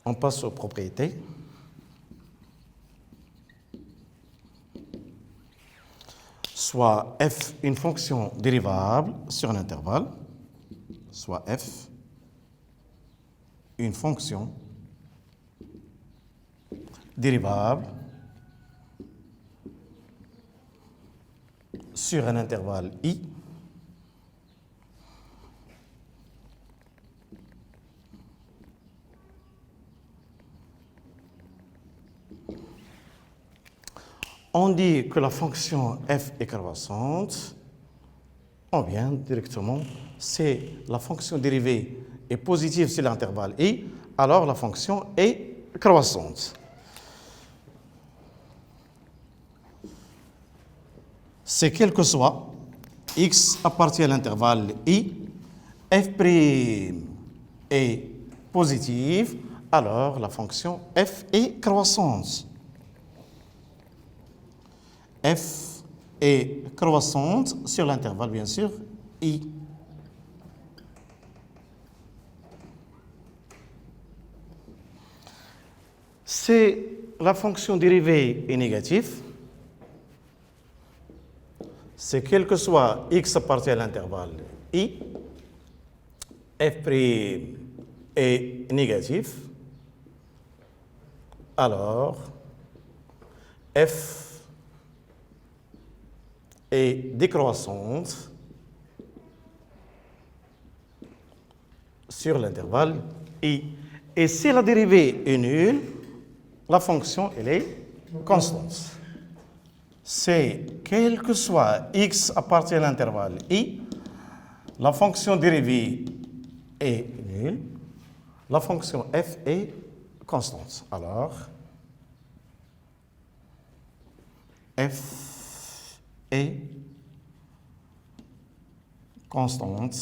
On passe aux propriétés. Soit f une fonction dérivable sur un intervalle, soit f une fonction dérivable sur un intervalle i on dit que la fonction f est croissante, on vient directement, c'est la fonction dérivée est positive sur l'intervalle i, alors la fonction est croissante. C'est quel que soit x appartient à l'intervalle i, f' est positive, alors la fonction f est croissante. F est croissante sur l'intervalle, bien sûr, i. Si la fonction dérivée est négative, c'est quel que soit x appartient à l'intervalle i, f' est négatif, alors f est décroissante sur l'intervalle i. Et si la dérivée est nulle, la fonction elle est constante. C'est quel que soit x appartient à l'intervalle i, la fonction dérivée est nulle, la fonction f est constante. Alors, f est constante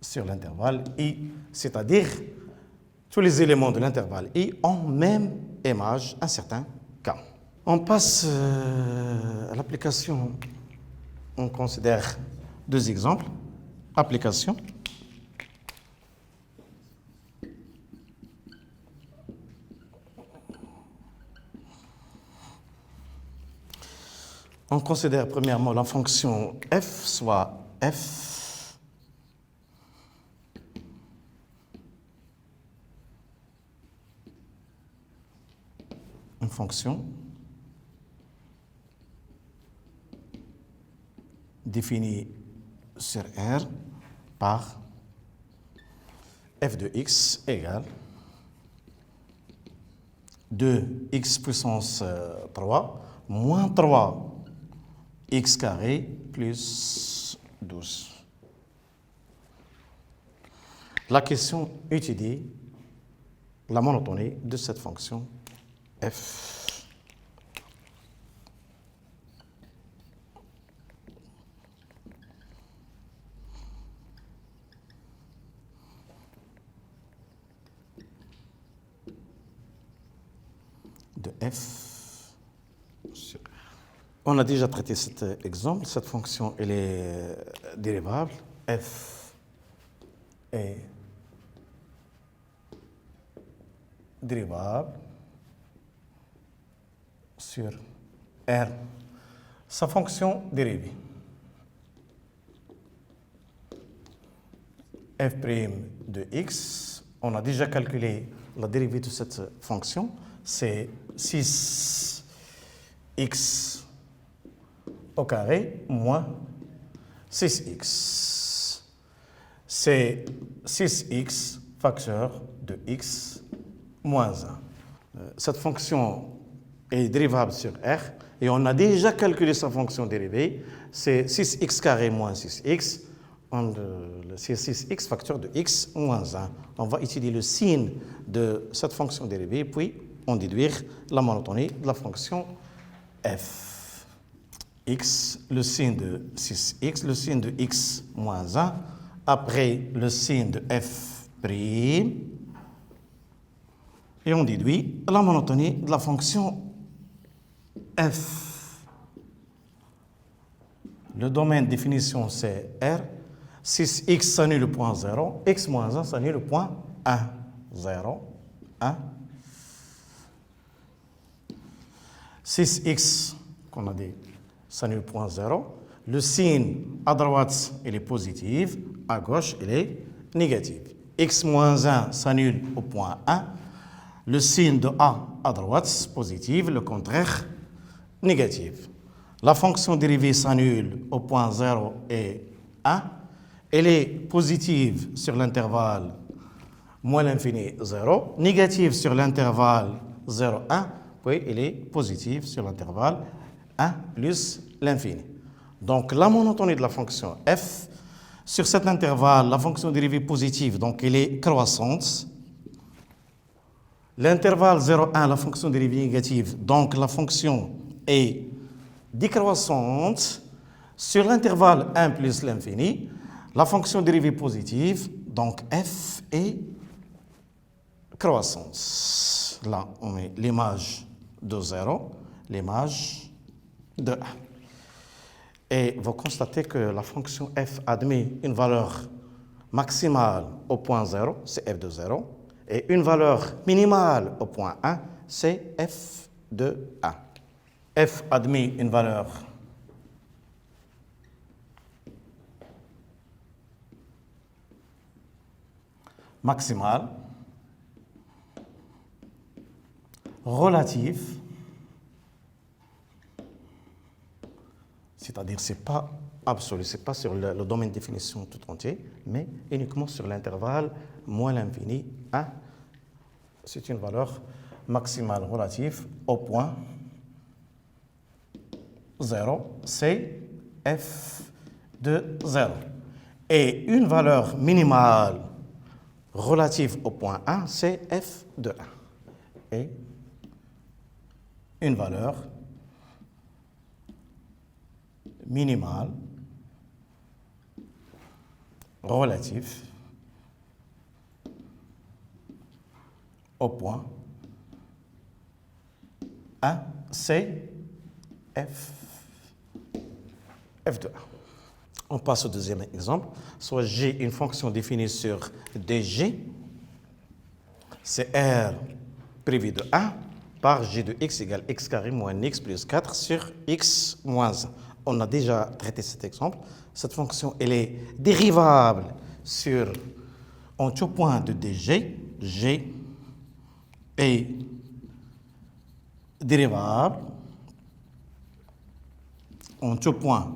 sur l'intervalle i, c'est-à-dire tous les éléments de l'intervalle i ont même image un certain cas. On passe à l'application. On considère deux exemples. Application. On considère premièrement la fonction f, soit f une fonction définie sur R par f de x égale 2x puissance 3 moins 3 x carré plus 12. La question étudie la monotonie de cette fonction f. De f sur R. On a déjà traité cet exemple. Cette fonction, elle est dérivable. F est dérivable sur R. Sa fonction dérivée. F' de x, on a déjà calculé la dérivée de cette fonction. C'est 6x au carré moins 6x. C'est 6x facteur de x moins 1. Cette fonction est dérivable sur R et on a déjà calculé sa fonction dérivée. C'est 6x carré moins 6x. C'est 6x facteur de x moins 1. On va étudier le signe de cette fonction dérivée puis on déduire la monotonie de la fonction f. X, le signe de 6x, le signe de x moins 1, après le signe de f', et on déduit la monotonie de la fonction f. Le domaine de définition c'est R, 6x s'annule le point 0, x moins 1 s'annule le point 1, 0, 1. 6x, qu'on a dit, s'annule point 0. Le signe à droite, il est positif, à gauche, il est négatif. X moins 1 s'annule au point 1. Le signe de A à droite, positif, le contraire, négatif. La fonction dérivée s'annule au point 0 et 1. Elle est positive sur l'intervalle moins l'infini 0, négative sur l'intervalle 0, 1, puis elle est positive sur l'intervalle 1 plus l'infini. Donc la monotonie de la fonction f, sur cet intervalle, la fonction dérivée positive, donc elle est croissante. L'intervalle 0, 1, la fonction dérivée négative, donc la fonction est décroissante. Sur l'intervalle 1 plus l'infini, la fonction dérivée positive, donc f est croissante. Là, on met l'image de 0, l'image de 1. Et vous constatez que la fonction f admet une valeur maximale au point 0, c'est f de 0, et une valeur minimale au point 1, c'est f de 1. F admet une valeur maximale, relative, c'est-à-dire ce n'est pas absolu, ce n'est pas sur le domaine de définition tout entier, mais uniquement sur l'intervalle moins l'infini 1. C'est une valeur maximale relative au point 0, c'est f de 0. Et une valeur minimale relative au point 1, c'est f de 1. Et une valeur minimale relative au point 1, c'est f de 1. On passe au deuxième exemple. Soit j'ai une fonction définie sur dg, c'est r privé de 1 par g de x égale x carré moins x plus 4 sur x moins 1. On a déjà traité cet exemple. Cette fonction, elle est dérivable en tout point de dg. G est dérivable en tout point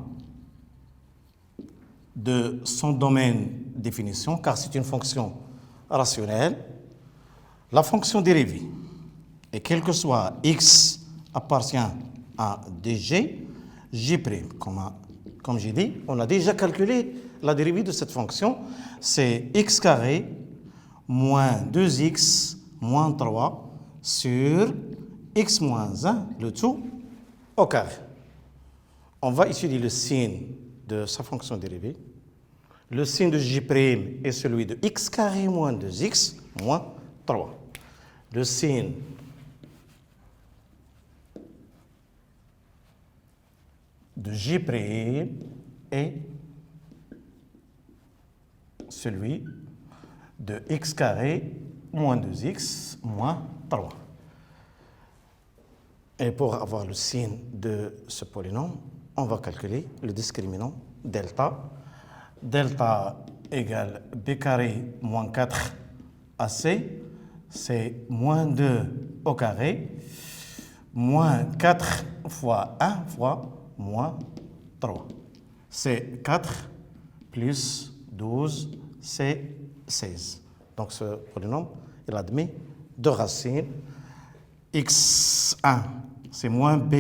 de son domaine de définition, car c'est une fonction rationnelle. La fonction dérivée, et quel que soit x appartient à dg, j', comme j'ai dit, on a déjà calculé la dérivée de cette fonction, c'est x carré moins 2x moins 3 sur x moins 1, le tout au carré. On va étudier le signe de sa fonction dérivée. Le signe de j' est celui de x carré moins 2x moins 3. Le signe de j' est celui de x carré moins 2x moins 3. Et pour avoir le signe de ce polynôme, on va calculer le discriminant delta. Delta égale b carré moins 4ac, c'est moins 2 au carré, moins 4 fois 1 fois moins 3. C'est 4 plus 12, c'est 16. Donc ce polynôme, il admet deux racines. x1, c'est moins b,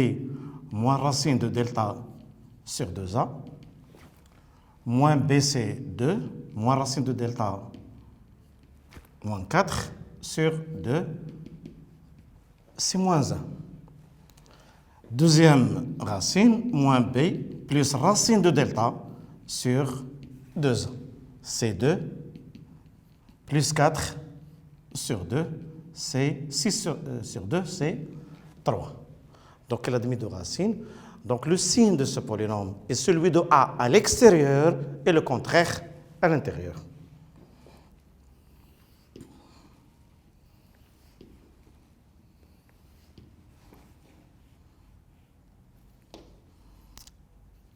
moins racine de delta sur 2a, moins b, c'est 2, moins racine de delta, moins 4 sur 2, c'est moins 1. Deuxième racine, moins b, plus racine de delta sur 2a, c'est 2, plus 4 sur 2, c'est 6 sur 2, c'est 3. Donc, elle a admet deux racines. Donc, le signe de ce polynôme est celui de a à l'extérieur et le contraire à l'intérieur.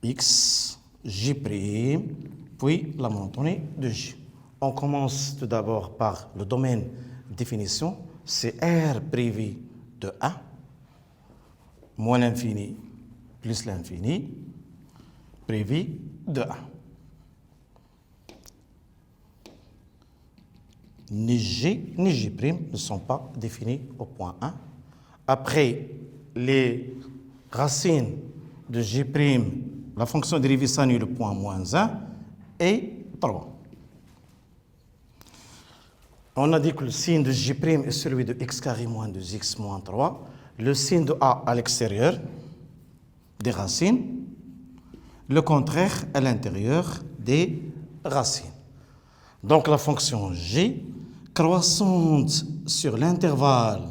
x, j', puis la monotonie de j. On commence tout d'abord par le domaine définition, c'est R privé de A, moins l'infini plus l'infini, privé de A. Ni G ni J' ne sont pas définis au point 1. Après, les racines de J', la fonction dérivée s'annule le point moins 1 et 3. On a dit que le signe de J' est celui de x carré moins 2x moins 3. Le signe de A à l'extérieur des racines, le contraire à l'intérieur des racines. Donc la fonction G, croissante sur l'intervalle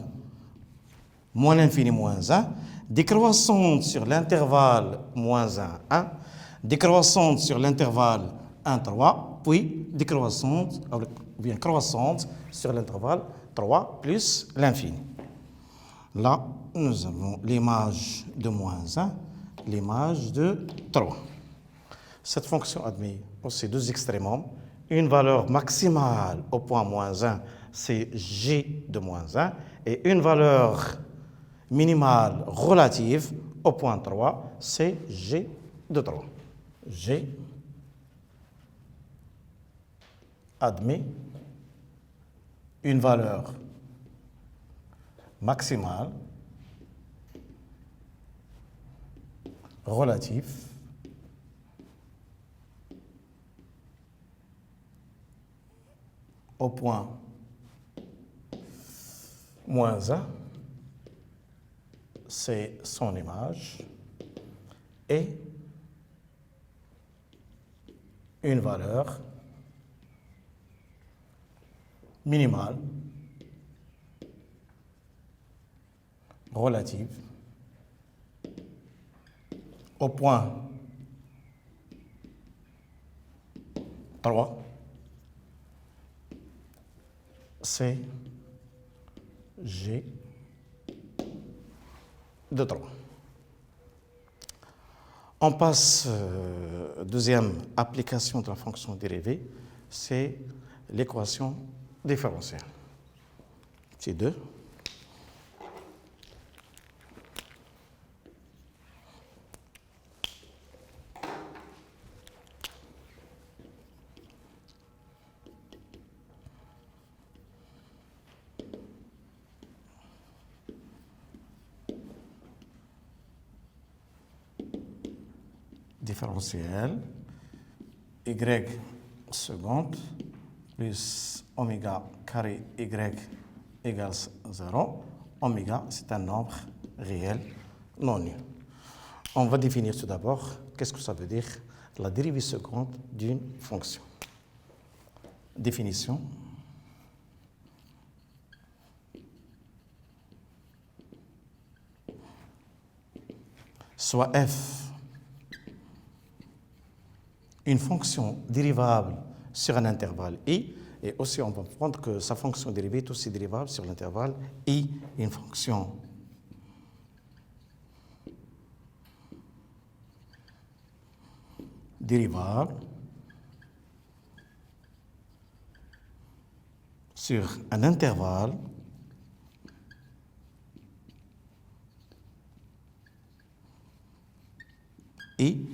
moins l'infini moins 1, décroissante sur l'intervalle moins 1, 1, décroissante sur l'intervalle 1, 3, puis décroissante, bien croissante sur l'intervalle 3 plus l'infini. Là, nous avons l'image de moins 1, l'image de 3. Cette fonction admet aussi deux extrémums. Une valeur maximale au point moins 1, c'est G de moins 1, et une valeur minimale relative au point 3, c'est G de 3. G admet une valeur maximale relative au point moins 1, c'est son image, et une valeur minimale relative au point 3, c'est G de 3. On passe deuxième application de la fonction dérivée, c'est l'équation différentielle. C'est 2. Différentiel y seconde plus oméga carré y égale 0. Oméga, c'est un nombre réel non nul. On va définir tout d'abord qu'est-ce que ça veut dire la dérivée seconde d'une fonction. Définition. Soit f une fonction dérivable sur un intervalle i, et aussi on va prendre que sa fonction dérivée est aussi dérivable sur l'intervalle i, une fonction dérivable sur un intervalle i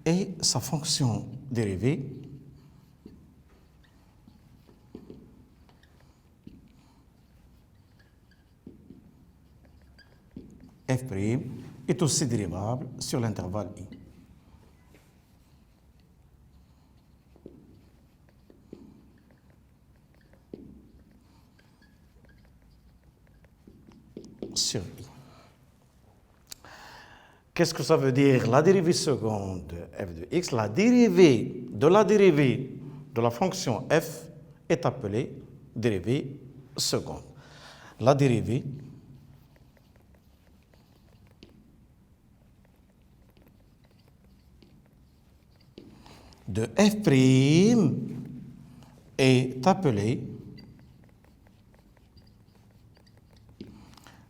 et sa fonction dérivée f' est aussi dérivable sur l'intervalle i. Sur i. Qu'est-ce que ça veut dire la dérivée seconde de f de x? La dérivée de la fonction f est appelée dérivée seconde. La dérivée de f' est appelée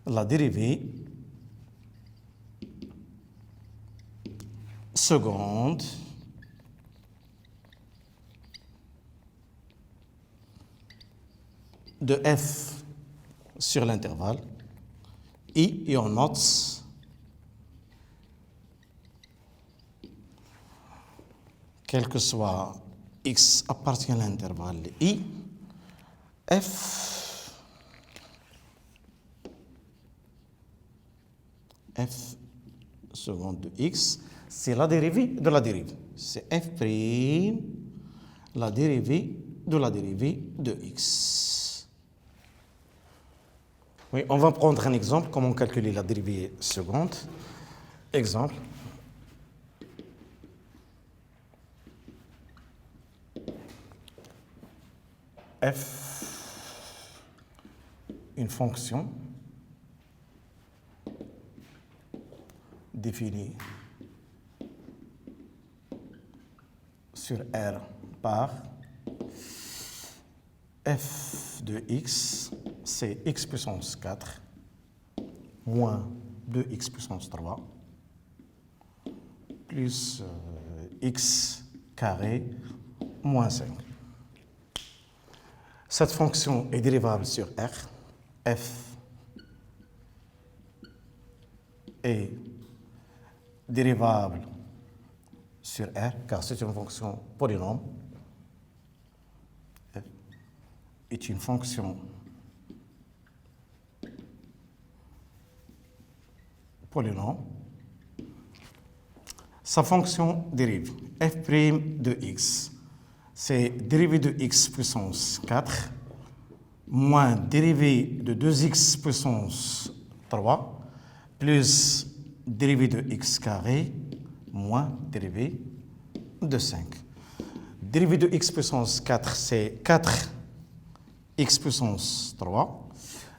la dérivée seconde de f sur l'intervalle I, et on note quel que soit x appartient à l'intervalle I, f seconde de x, c'est la dérivée de la dérivée. C'est f prime, la dérivée de x. Oui, on va prendre un exemple, comment calculer la dérivée seconde. Exemple. F, une fonction définie sur R par f de x, c'est x puissance 4 moins 2x puissance 3 plus x carré moins 5. Cette fonction est dérivable sur R. F est dérivable sur R, car c'est une fonction polynôme. F est une fonction polynôme. Sa fonction dérive f' de x. C'est dérivée de x puissance 4 moins dérivée de 2x puissance 3 plus dérivée de x carré moins dérivée de 5. Dérivée de x puissance 4, c'est 4x puissance 3.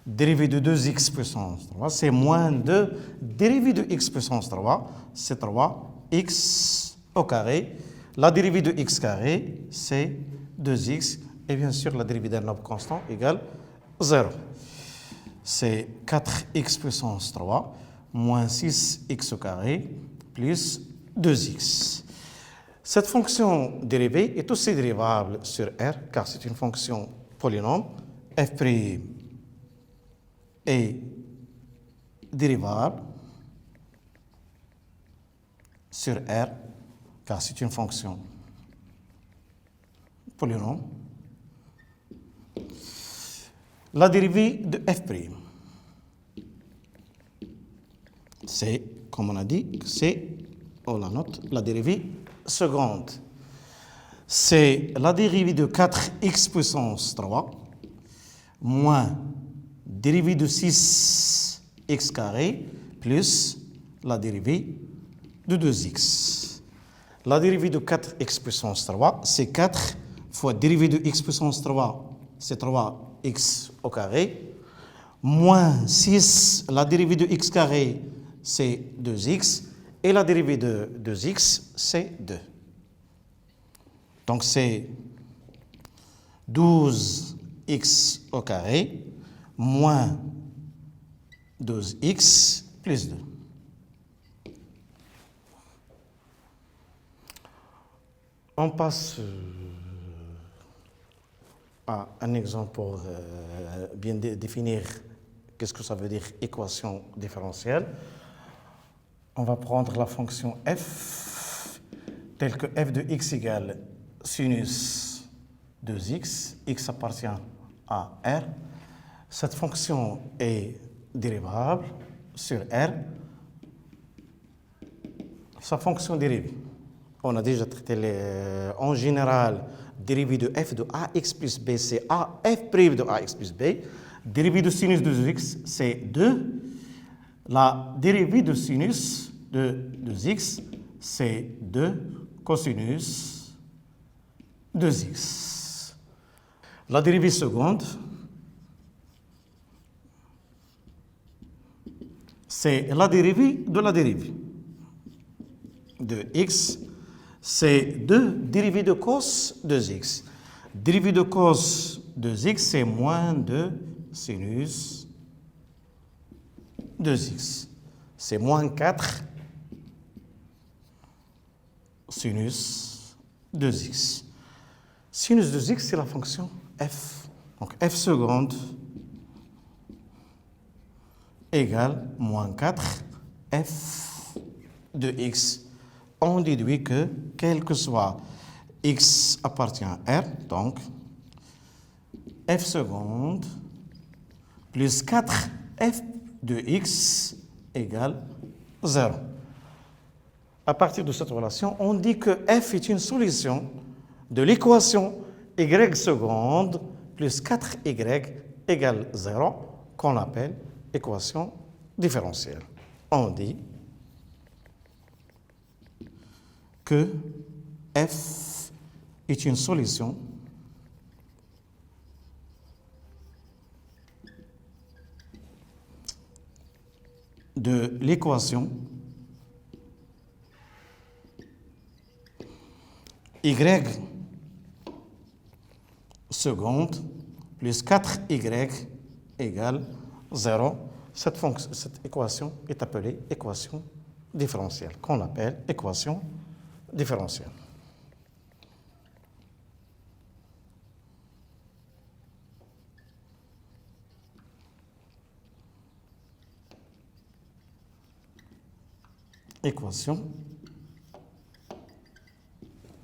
Dérivée de 2x puissance 3, c'est moins 2. Dérivée de x puissance 3, c'est 3x au carré. La dérivée de x carré, c'est 2x. Et bien sûr, la dérivée d'un nombre constant égale 0. C'est 4x puissance 3 moins 6x au carré plus 2x. Cette fonction dérivée est aussi dérivable sur R, car c'est une fonction polynôme. F' est dérivable sur R, car c'est une fonction polynôme. La dérivée de f', c'est, comme on a dit, c'est, on la note, la dérivée seconde. C'est la dérivée de 4x puissance 3 moins dérivée de 6x carré plus la dérivée de 2x. La dérivée de 4x puissance 3, c'est 4 fois dérivée de x puissance 3, c'est 3x au carré, moins 6, la dérivée de x carré, c'est 2x, et la dérivée de 2x, c'est 2. Donc c'est 12x au carré moins 12x plus 2. On passe à un exemple pour bien définir qu'est-ce que ça veut dire équation différentielle. On va prendre la fonction f telle que f de x égale sinus 2x, x appartient à R. Cette fonction est dérivable sur R. Sa fonction dérivée, on a déjà traité en général, dérivée de f de ax plus b, c'est f' de ax plus b. Dérivée de sinus de 2x, c'est 2. La dérivée de sinus de 2x, c'est 2 cosinus 2x. La dérivée seconde, c'est la dérivée de la dérivée de x, c'est 2 dérivée de cos 2x. Dérivée de cos 2x, c'est moins 2 sinus 2x. C'est moins 4 sinus 2x. Sinus 2x, c'est la fonction f. Donc f seconde égale moins 4 f de x. On déduit que, quel que soit x appartient à R, donc f seconde plus 4 f de x égale 0. À partir de cette relation, on dit que f est une solution de l'équation y seconde plus 4y égale 0, qu'on appelle équation différentielle. On dit que f est une solution de l'équation y seconde plus 4y égale 0. Cette équation est appelée équation différentielle, qu'on appelle équation différentielle. Équation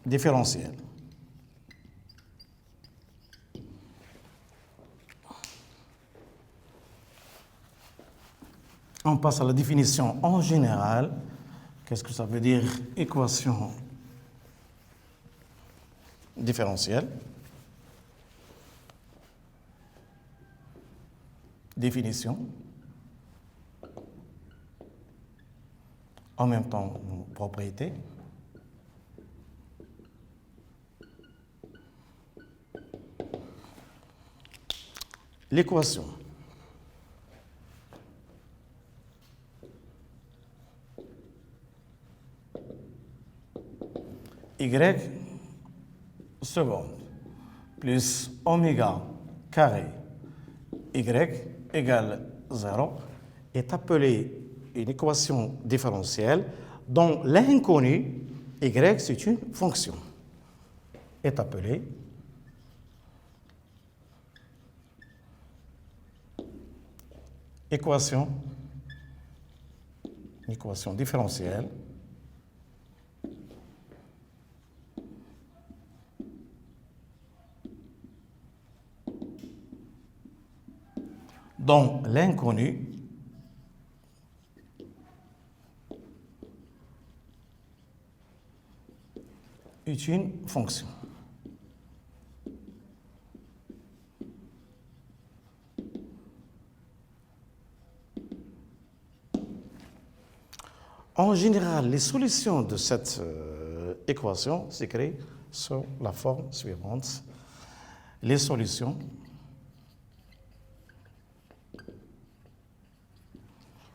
différentielle. On passe à la définition en général. Qu'est-ce que ça veut dire équation différentielle? Définition. En même temps, propriété. L'équation y seconde plus oméga carré y égale 0 est appelée une équation différentielle dont l'inconnu y, c'est une fonction, est appelée équation différentielle dont l'inconnu est une fonction. En général, les solutions de cette équation s'écrivent sur la forme suivante. Les solutions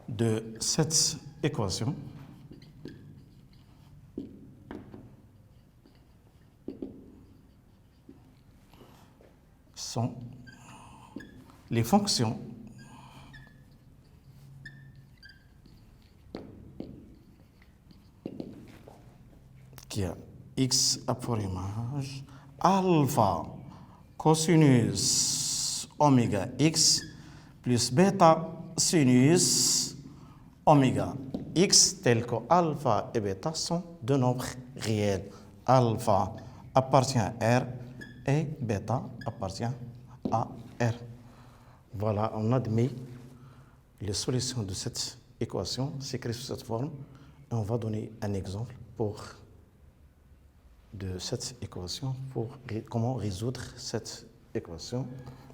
de cette équation sont les fonctions qui a x a pour image alpha cosinus oméga x plus bêta sinus oméga x, tel que alpha et bêta sont deux nombres réels. Alpha appartient à R et bêta appartient à R. Voilà, on admet les solutions de cette équation, s'écrit sous cette forme. Et on va donner un exemple de cette équation pour comment résoudre cette équation.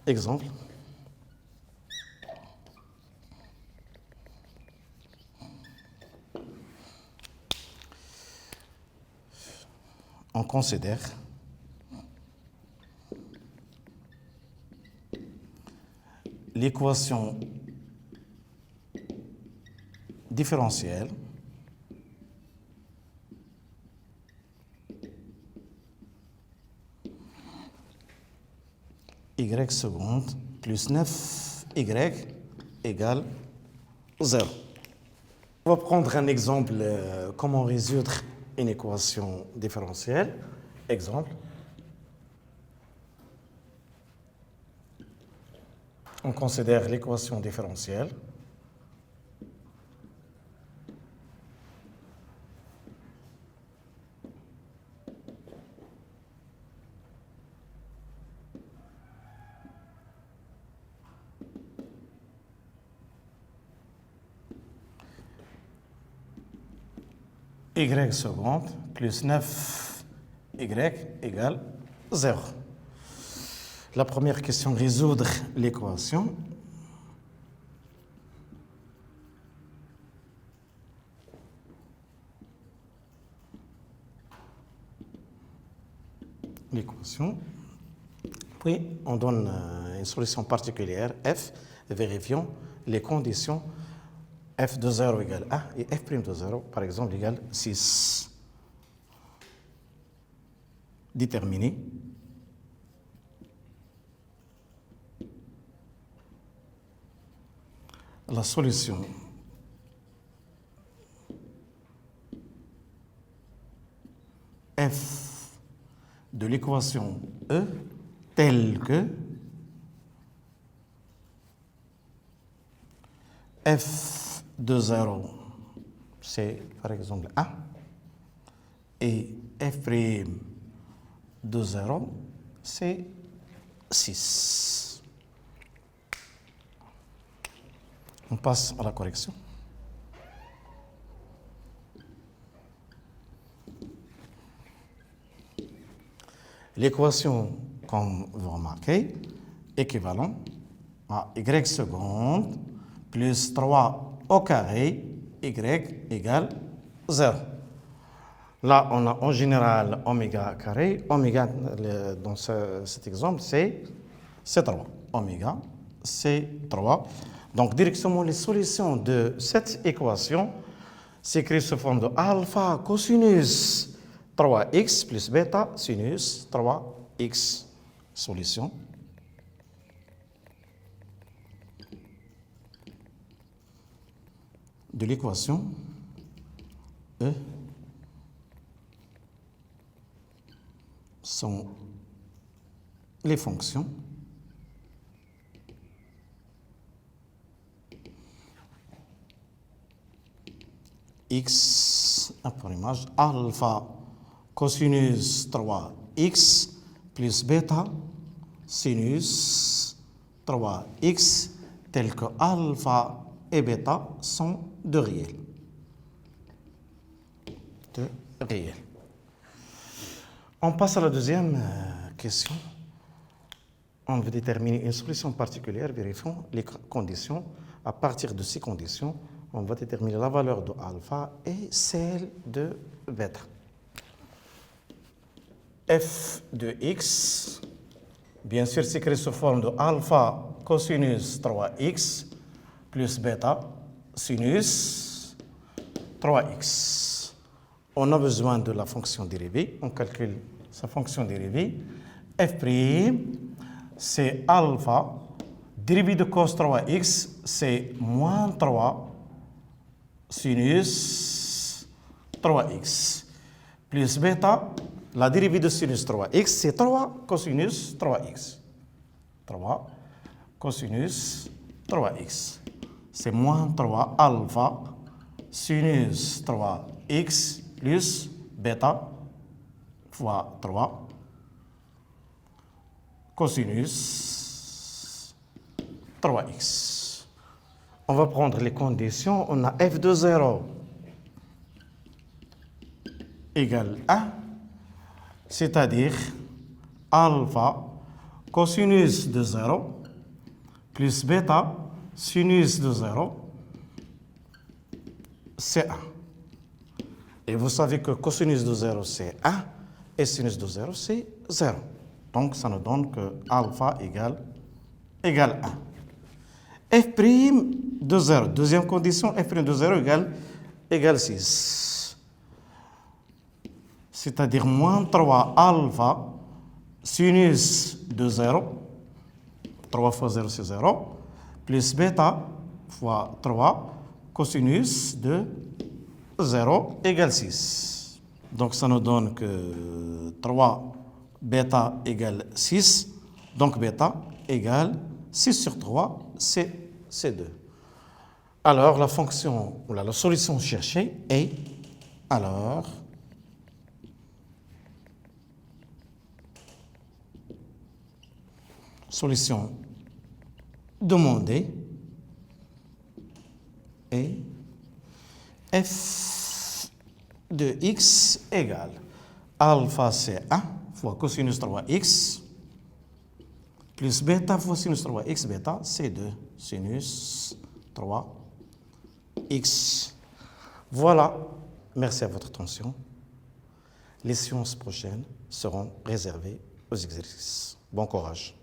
Exemple. On considère l'équation différentielle y seconde plus 9y égale 0. On va prendre un exemple, comment résoudre une équation différentielle. Exemple. On considère l'équation différentielle. Y seconde plus 9y égale 0. La première question, résoudre l'équation. Puis, on donne une solution particulière, f, et vérifions les conditions f de 0 égale 1 et f' de 0, par exemple, égale 6. Déterminer la solution f de l'équation E telle que f de 0, c'est par exemple 1, et f' de 0, c'est 6. On passe à la correction. L'équation, comme vous remarquez, équivalent à y seconde plus 3 au carré, y égale 0. Là, on a en général oméga carré. Oméga, dans cet exemple, c'est 3. Oméga, c'est 3. Donc, directement, les solutions de cette équation s'écrivent sous forme de alpha cosinus 3x plus bêta sinus 3x. Solution. De l'équation E sont les fonctions x, pour image, alpha cosinus 3x plus bêta sinus 3x, tel que alpha et bêta sont de réels. On passe à la deuxième question. On veut déterminer une solution particulière, vérifions les conditions. À partir de ces conditions, on va déterminer la valeur de alpha et celle de bêta. F de x, bien sûr, s'écrit sous forme de alpha cosinus 3x plus bêta sinus 3x. On a besoin de la fonction dérivée. On calcule sa fonction dérivée. F', c'est alpha. Dérivé de cos 3x, c'est moins 3 sinus 3x. Plus bêta, la dérivée de sinus 3x, c'est 3 cosinus 3x. 3 cosinus 3x. C'est moins 3 alpha sinus 3x plus bêta fois 3 cosinus 3x. On va prendre les conditions. On a f de 0 égale 1, c'est-à-dire alpha cosinus de 0 plus bêta sinus de 0, c'est 1. Et vous savez que cosinus de 0, c'est 1, et sinus de 0, c'est 0. Donc, ça nous donne que alpha égale 1. F' de 0, deuxième condition, f' de 0 égale 6. C'est-à-dire moins 3 alpha sinus de 0, 3 fois 0, c'est 0, plus bêta fois 3 cosinus de 0 égale 6. Donc ça nous donne que 3 bêta égale 6. Donc bêta égale 6 sur 3, c'est 2. Alors la fonction, ou la solution cherchée est, alors, solution demandée est f de x égale alpha c'est 1 fois cosinus 3x plus bêta fois sinus 3x, bêta c'est 2 sinus 3x. Voilà, merci à votre attention. Les séances prochaines seront réservées aux exercices. Bon courage.